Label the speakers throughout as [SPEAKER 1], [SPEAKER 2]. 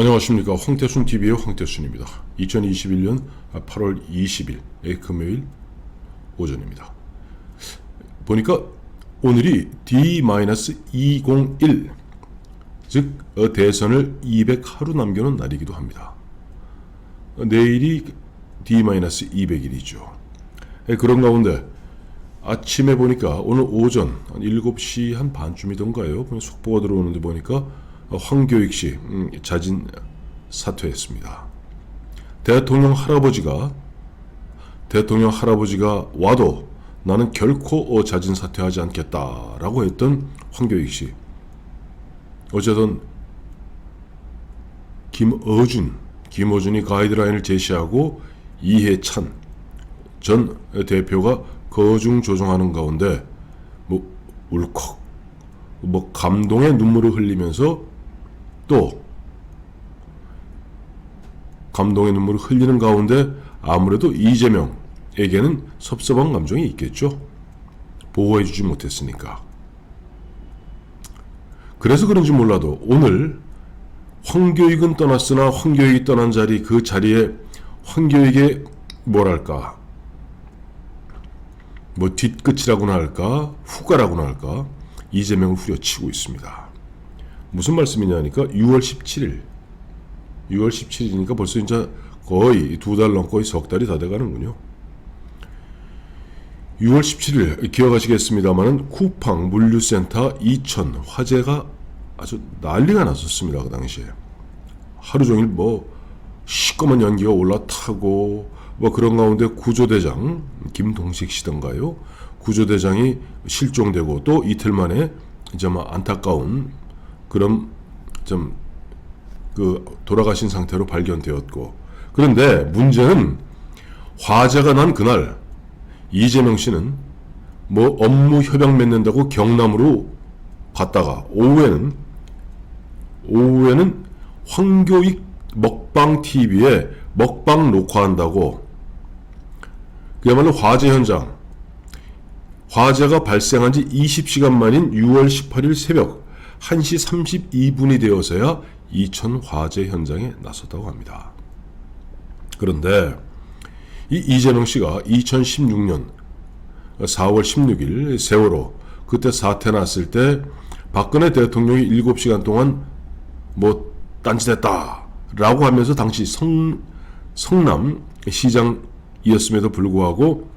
[SPEAKER 1] 안녕하십니까. 황태순TV의 황태순입니다. 2021년 8월 20일 금요일 오전입니다. 보니까 오늘이 D-201, 즉 대선을 200하루 남겨놓은 날이기도 합니다. 내일이 D-200일이죠. 그런 가운데 아침에 보니까 오늘 오전 한 7시 한 반쯤이던가요. 속보가 들어오는데 보니까 황교익 씨 자진 사퇴했습니다. 대통령 할아버지가 와도 나는 결코 자진 사퇴하지 않겠다라고 했던 황교익 씨. 어쨌든 김어준이 가이드라인을 제시하고 이해찬 전 대표가 거중 조정하는 가운데 울컥 감동의 눈물을 흘리면서 또 감동의 눈물을 흘리는 가운데 아무래도 이재명에게는 섭섭한 감정이 있겠죠. 보호해주지 못했으니까. 그래서 그런지 몰라도 오늘 황교익은 떠났으나 황교익이 떠난 자리, 그 자리에 황교익의 뭐랄까 뒤끝이라고나 할까 후가라고나 할까 이재명을 후려치고 있습니다. 무슨 말씀이냐니까 6월 17일이니까 벌써 이제 거의 2달 넘고 거의 석 달이 다 돼가는군요. 6월 17일 기억하시겠습니다만은 쿠팡 물류센터 이천 화재가 아주 난리가 났었습니다. 그 당시에 하루 종일 시꺼먼 연기가 올라타고 그런 가운데 구조대장 김동식 씨던가요, 구조대장이 실종되고 또 이틀 만에 이제 안타까운 그런 돌아가신 상태로 발견되었고, 그런데 문제는 화재가 난 그날 이재명 씨는 업무 협약 맺는다고 경남으로 갔다가 오후에는 황교익 먹방 TV에 먹방 녹화한다고, 그야말로 화재 현장, 화재가 발생한 지 20시간 만인 6월 18일 새벽 1시 32분이 되어서야 이천 화재 현장에 나섰다고 합니다. 그런데 이 이재명 씨가 2016년 4월 16일 세월호 그때 사태 났을 때 박근혜 대통령이 7시간 동안 딴짓했다 라고 하면서 당시 성남 시장이었음에도 불구하고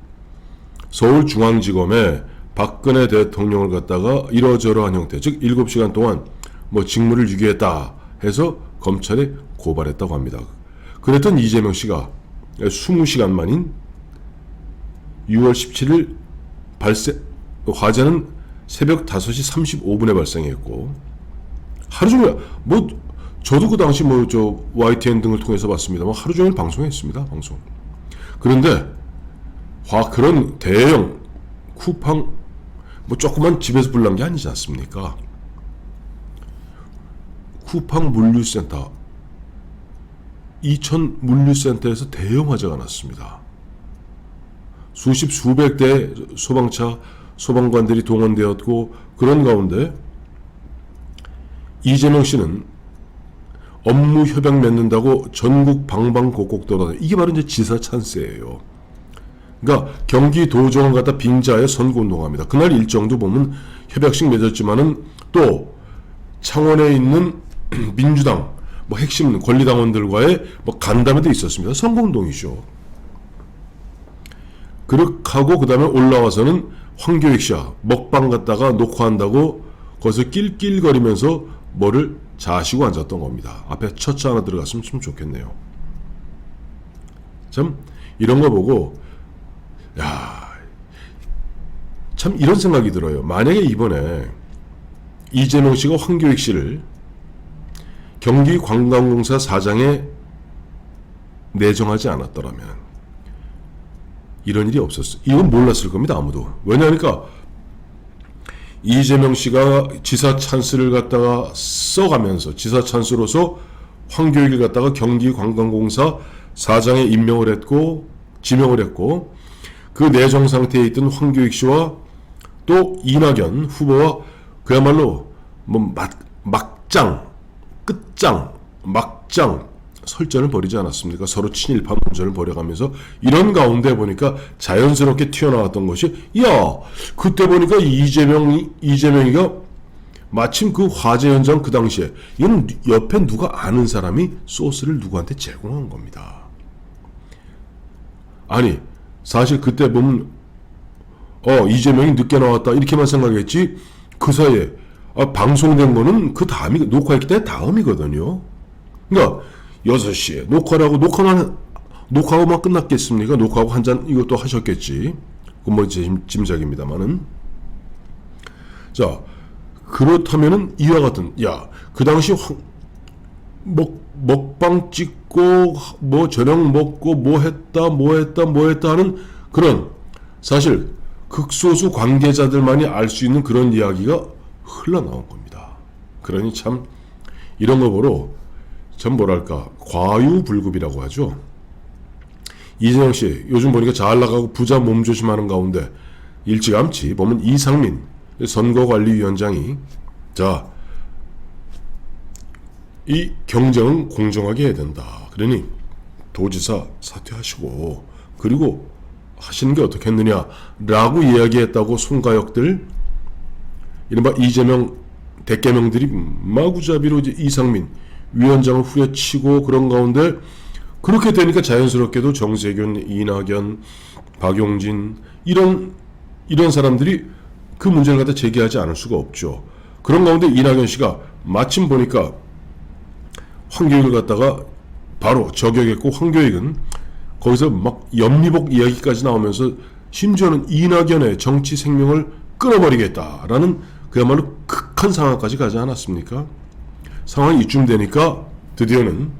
[SPEAKER 1] 서울중앙지검에 박근혜 대통령을 갖다가 이러저러한 형태, 즉 7시간 동안 직무를 유기했다 해서 검찰에 고발했다고 합니다. 그랬던 이재명 씨가 20시간 만인 6월 17일 화재는 새벽 5시 35분에 발생했고, 하루 종일 저도 그 당시 YTN 등을 통해서 봤습니다만 하루 종일 방송했습니다. 방송. 그런데 그런 대형 쿠팡 조그만 집에서 불난 게 아니지 않습니까? 쿠팡 물류센터, 이천 물류센터에서 대형 화재가 났습니다. 수백 대의 소방차, 소방관들이 동원되었고, 그런 가운데 이재명 씨는 업무 협약 맺는다고 전국 방방곡곡 돌아다니, 이게 바로 이제 지사 찬스예요. 그러니까 경기도정을 갖다 빙자해 선거운동합니다. 그날 일정도 보면 협약식 맺었지만은 또 창원에 있는 민주당 핵심 권리당원들과의 간담회도 있었습니다. 선거운동이죠. 그렇게 하고 그 다음에 올라와서는 황교익 씨와 먹방 갖다가 녹화한다고 거기서 낄낄거리면서 뭐를 자시고 앉았던 겁니다. 앞에 처치 하나 들어갔으면 좀 좋겠네요. 참 이런 거 보고 참 이런 생각이 들어요. 만약에 이번에 이재명 씨가 황교익 씨를 경기관광공사 사장에 내정하지 않았더라면 이런 일이 없었어요. 이건 몰랐을 겁니다. 아무도. 왜냐하니까 이재명 씨가 지사 찬스를 갖다가 써가면서 지사 찬스로서 황교익을 갖다가 경기관광공사 사장에 임명을 했고 지명을 했고, 그 내정 상태에 있던 황교익 씨와 또 이낙연 후보와 그야말로 막장 맞짱 설전을 벌이지 않았습니까? 서로 친일파 논전을 벌여가면서 이런 가운데 보니까 자연스럽게 튀어나왔던 것이 야 그때 보니까 이재명이가 마침 그 화재 현장 그 당시에 이건 옆에 누가 아는 사람이 소스를 누구한테 제공한 겁니다. 아니 사실 그때 보면 이재명이 늦게 나왔다 이렇게만 생각했지 그 사이에 방송된 거는 그 다음이 녹화했기 때문에 다음이거든요. 그러니까 6시에 녹화하고만 끝났겠습니까? 녹화하고 한 잔 이것도 하셨겠지. 그건 뭐 제 짐작입니다만은. 자 그렇다면은 이와 같은 그 당시 먹방 찍고 뭐 저녁 먹고 뭐 했다 하는 그런 사실 극소수 관계자들만이 알 수 있는 그런 이야기가 흘러나온 겁니다. 그러니 참 이런 거 보러 참 뭐랄까 과유불급이라고 하죠. 이재명 씨 요즘 보니까 잘 나가고 부자 몸조심하는 가운데 일찌감치 보면 이상민 선거관리위원장이 자 이 경쟁은 공정하게 해야 된다. 그러니 도지사 사퇴하시고 그리고 하시는 게 어떻겠느냐라고 이야기했다고 송가역들 이른바 이재명 대개명들이 마구잡이로 이제 이상민 위원장을 후려치고 그런 가운데 그렇게 되니까 자연스럽게도 정세균, 이낙연, 박용진 이런 사람들이 그 문제를 갖다 제기하지 않을 수가 없죠. 그런 가운데 이낙연 씨가 마침 보니까 황교익을 갖다가 바로 저격했고 황교익은 거기서 막 연미복 이야기까지 나오면서 심지어는 이낙연의 정치 생명을 끊어버리겠다라는 그야말로 극한 상황까지 가지 않았습니까? 상황이 이쯤 되니까 드디어는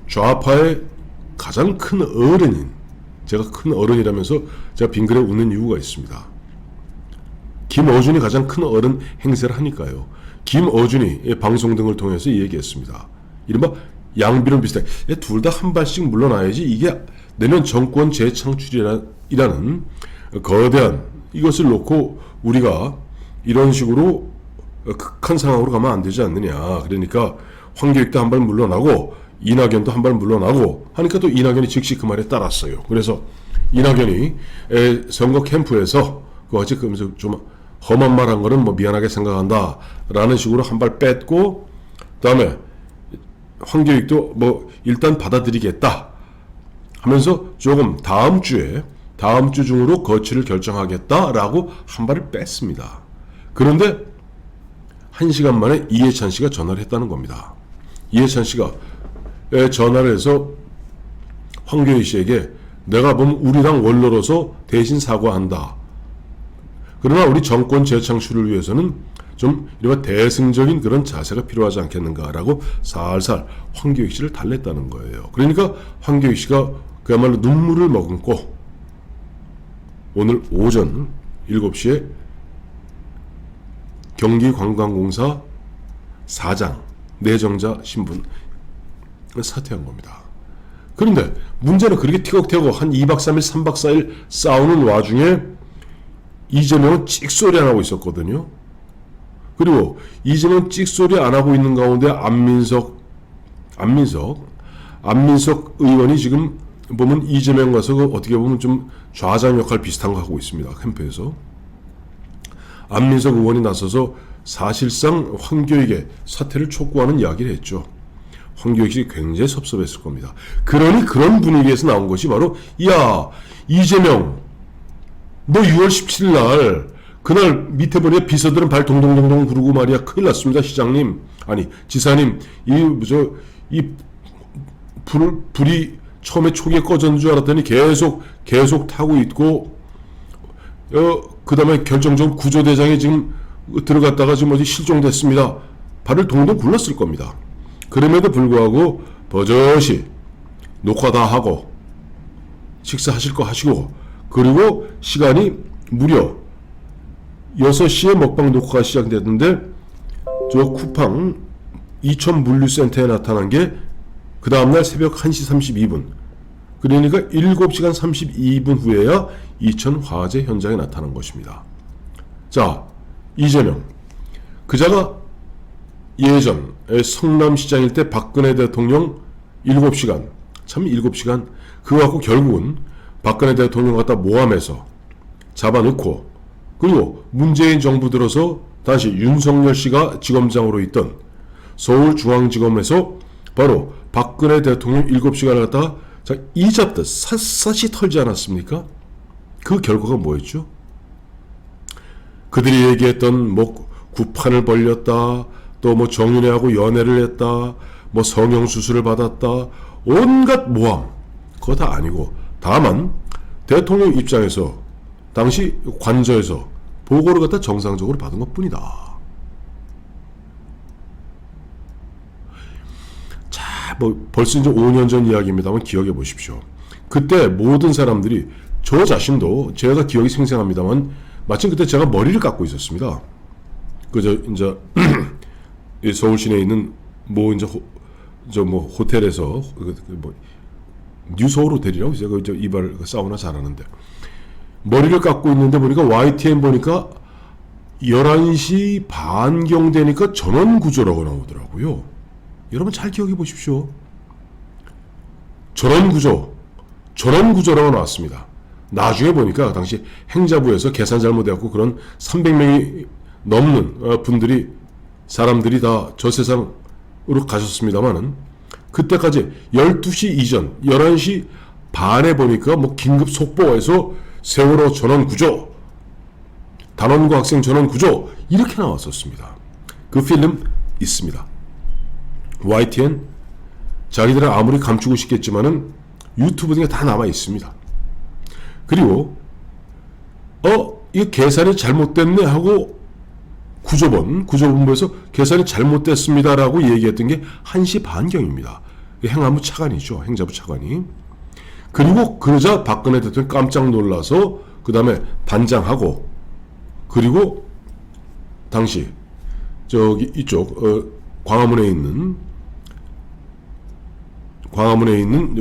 [SPEAKER 1] 좌파의 가장 큰 어른인 제가 큰 어른이라면서 제가 빙그레 웃는 이유가 있습니다. 김어준이 가장 큰 어른 행세를 하니까요. 김어준이 방송 등을 통해서 얘기했습니다. 이른바 양비론 비슷하게 둘 다 한 발씩 물러나야지 이게 내년 정권 재창출이라는 거대한 이것을 놓고 우리가 이런 식으로 극한 상황으로 가면 안 되지 않느냐. 그러니까 황교익도 한 발 물러나고 이낙연도 한 발 물러나고 하니까 또 이낙연이 즉시 그 말에 따랐어요. 그래서 이낙연이 선거 캠프에서 어제 그러면서 좀 험한 말 한 거는 뭐 미안하게 생각한다 라는 식으로 한 발 뺐고 그다음에 황교익도 뭐 일단 받아들이겠다 하면서 조금 다음 주 중으로 거취를 결정하겠다라고 한 발을 뺐습니다. 그런데 1시간 만에 이해찬 씨가 전화를 했다는 겁니다. 이해찬 씨가 전화를 해서 황교익 씨에게 내가 보면 우리 당 원로로서 대신 사과한다. 그러나 우리 정권 재창출을 위해서는 좀 이런 대승적인 그런 자세가 필요하지 않겠는가라고 살살 황교익 씨를 달랬다는 거예요. 그러니까 황교익 씨가 그야말로 눈물을 머금고 오늘 오전 7시에 경기관광공사 사장 내정자 신분 사퇴한 겁니다. 그런데 문제는 그렇게 티격태격 한 2박 3일 3박 4일 싸우는 와중에 이재명은 찍소리 안 하고 있었거든요. 그리고 이재명 찍소리 안 하고 있는 가운데 안민석 의원이 지금 보면 이재명 가서 어떻게 보면 좀 좌장 역할 비슷한 거 하고 있습니다. 캠프에서. 안민석 의원이 나서서 사실상 황교익의 사퇴를 촉구하는 이야기를 했죠. 황교익 씨 굉장히 섭섭했을 겁니다. 그러니 그런 분위기에서 나온 것이 바로 이재명 너 6월 17일 날 그날 밑에 보니까 비서들은 발 동동동동 부르고 말이야 큰일 났습니다 시장님 아니 지사님 이 불이 처음에 초기에 꺼졌는 줄 알았더니 계속 타고 있고 그 다음에 결정적으로 구조대장이 지금 들어갔다가 지금 어디 실종됐습니다. 발을 동동 굴렀을 겁니다. 그럼에도 불구하고 버젓이 녹화 다 하고 식사하실 거 하시고 그리고 시간이 무려 6시에 먹방 녹화가 시작됐는데 저 쿠팡 이천 물류센터에 나타난 게 그 다음날 새벽 1시 32분 그러니까 7시간 32분 후에야 이천 화재 현장에 나타난 것입니다. 자 이재명 그자가 예전 성남시장일 때 박근혜 대통령 7시간, 참 7시간 그거 갖고 결국은 박근혜 대통령 갖다 모함해서 잡아놓고, 그리고 문재인 정부 들어서 다시 윤석열 씨가 지검장으로 있던 서울중앙지검에서 바로 박근혜 대통령 7시간을 갖다가 이잡듯 샅샅이 털지 않았습니까? 그 결과가 뭐였죠? 그들이 얘기했던 뭐 구판을 벌렸다, 또 뭐 정윤회하고 연애를 했다, 뭐 성형수술을 받았다, 온갖 모함, 그거 다 아니고 다만 대통령 입장에서 당시 관저에서 보고를 갖다 정상적으로 받은 것 뿐이다. 자, 뭐 벌써 이제 5년 전 이야기입니다만 기억해 보십시오. 그때 모든 사람들이, 저 자신도 제가 기억이 생생합니다만 마침 그때 제가 머리를 깎고 있었습니다. 그저 이제 서울 시내에 있는 뭐 이제 뭐 호텔에서 뭐 뉴서울 호텔이라고 제가 이발 사우나 잘하는데 머리를 깎고 있는데 보니까 YTN 보니까 11시 반경 되니까 전원구조라고 나오더라고요. 여러분 잘 기억해 보십시오. 전원구조라고 나왔습니다. 나중에 보니까 당시 행자부에서 계산 잘못해갖고 그런 300명이 넘는 사람들이 다 저 세상으로 가셨습니다만은, 그때까지 12시 이전 11시 반에 보니까 뭐 긴급 속보에서 세월호 전원구조, 단원고 학생 전원구조 이렇게 나왔었습니다. 그 필름 있습니다. YTN 자기들은 아무리 감추고 싶겠지만은 유튜브 등에 다 남아 있습니다. 그리고 이게 계산이 잘못됐네 하고 구조본부에서 계산이 잘못됐습니다라고 얘기했던 게 1시 반경입니다. 행안부 차관이죠. 행자부 차관이. 그리고 그러자 박근혜 대통령이 깜짝 놀라서 그 다음에 단장하고, 그리고 당시 저기 이쪽 광화문에 있는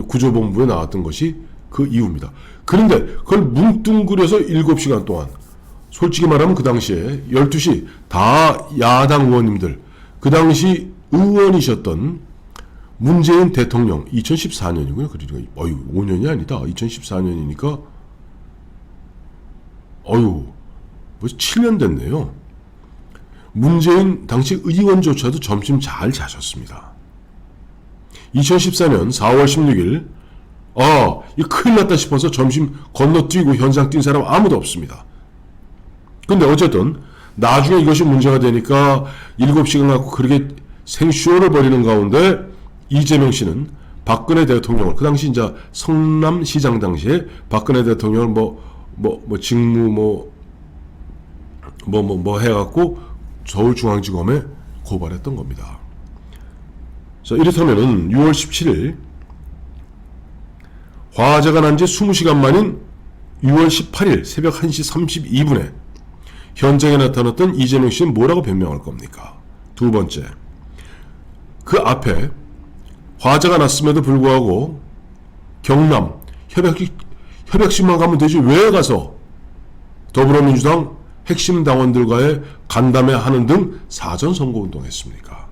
[SPEAKER 1] 구조본부에 나왔던 것이 그 이유입니다. 그런데 그걸 뭉뚱그려서 7시간 동안, 솔직히 말하면 그 당시에 12시 다 야당 의원님들, 그 당시 의원이셨던 문재인 대통령, 2014년이고요. 그러니까 5년이 아니다. 2014년이니까 벌써 7년 됐네요. 문재인 당시 의원조차도 점심 잘 자셨습니다. 2014년 4월 16일 이거 큰일 났다 싶어서 점심 건너뛰고 현장 뛴 사람 아무도 없습니다. 근데 어쨌든 나중에 이것이 문제가 되니까 7시간 갖고 그렇게 생쇼를 벌이는 가운데 이재명 씨는 박근혜 대통령을, 그 당시 이제 성남시장 당시에 박근혜 대통령을 직무 해갖고 서울중앙지검에 고발했던 겁니다. 자, 이렇다면은 6월 17일 화재가 난 지 20시간 만인 6월 18일 새벽 1시 32분에 현장에 나타났던 이재명 씨는 뭐라고 변명할 겁니까? 두 번째, 그 앞에 화재가 났음에도 불구하고 경남 협약식만 가면 되지 왜 가서 더불어민주당 핵심 당원들과의 간담회 하는 등 사전 선거운동했습니까?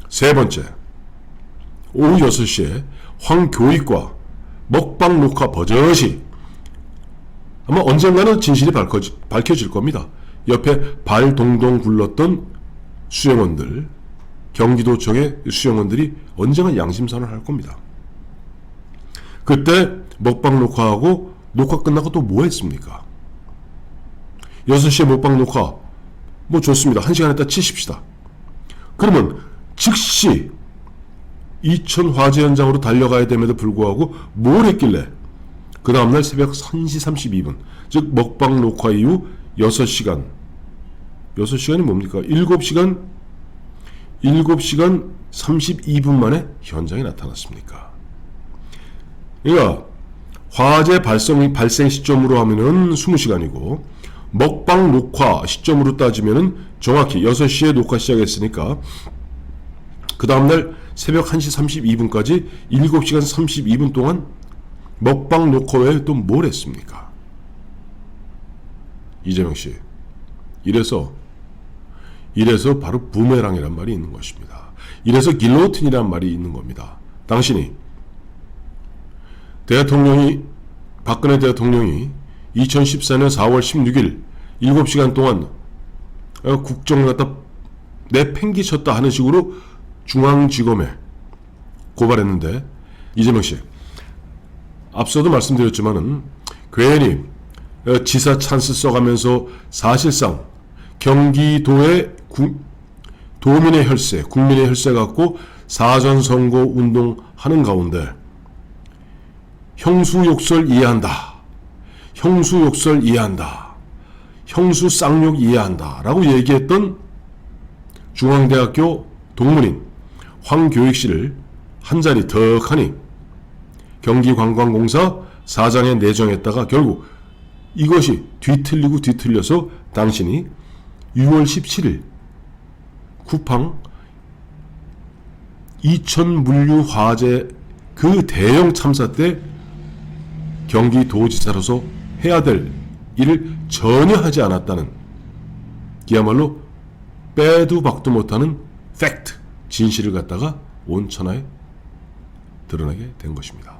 [SPEAKER 1] 세 번째, 오후 6시에 황교익과 먹방 녹화 버젓이, 아마 언젠가는 진실이 밝혀질 겁니다. 옆에 발 동동 굴렀던 수영원들, 경기도청의 수영원들이 언젠가 양심선언을 할 겁니다. 그때 먹방 녹화하고 녹화 끝나고 또 뭐 했습니까? 6시에 먹방 녹화 뭐 좋습니다. 1시간 있다 치십시다. 그러면 즉시 이천 화재 현장으로 달려가야 됨에도 불구하고 뭘 했길래 그 다음날 새벽 1시 32분, 즉 먹방 녹화 이후 6시간이 뭡니까? 7시간 32분 만에 현장에 나타났습니까? 그러니까 화재 발생 시점으로 하면은 20시간이고 먹방 녹화 시점으로 따지면은 정확히 6시에 녹화 시작했으니까 그 다음날 새벽 1시 32분까지 7시간 32분 동안 먹방 녹화 외에 또 뭘 했습니까? 이재명 씨. 이래서 이래서 바로 부메랑이란 말이 있는 것입니다. 이래서 길로틴이란 말이 있는 겁니다. 당신이 박근혜 대통령이 2014년 4월 16일 7시간 동안 국정을 갖다 내팽개쳤다 하는 식으로 중앙지검에 고발했는데, 이재명 씨, 앞서도 말씀드렸지만은 괜히 지사 찬스 써가면서 사실상 경기도의 도민의 혈세, 국민의 혈세 갖고 사전선거 운동하는 가운데 형수 욕설 이해한다, 형수 욕설 이해한다, 형수 쌍욕 이해한다 라고 얘기했던 중앙대학교 동문인 황교익 씨를 한 자리 덕하니 경기관광공사 사장에 내정했다가 결국 이것이 뒤틀려서 당신이 6월 17일 쿠팡 이천물류 화재 그 대형 참사 때 경기도지사로서 해야 될 일을 전혀 하지 않았다는, 그야말로 빼도 박도 못하는 팩트, 진실을 갖다가 온 천하에 드러나게 된 것입니다.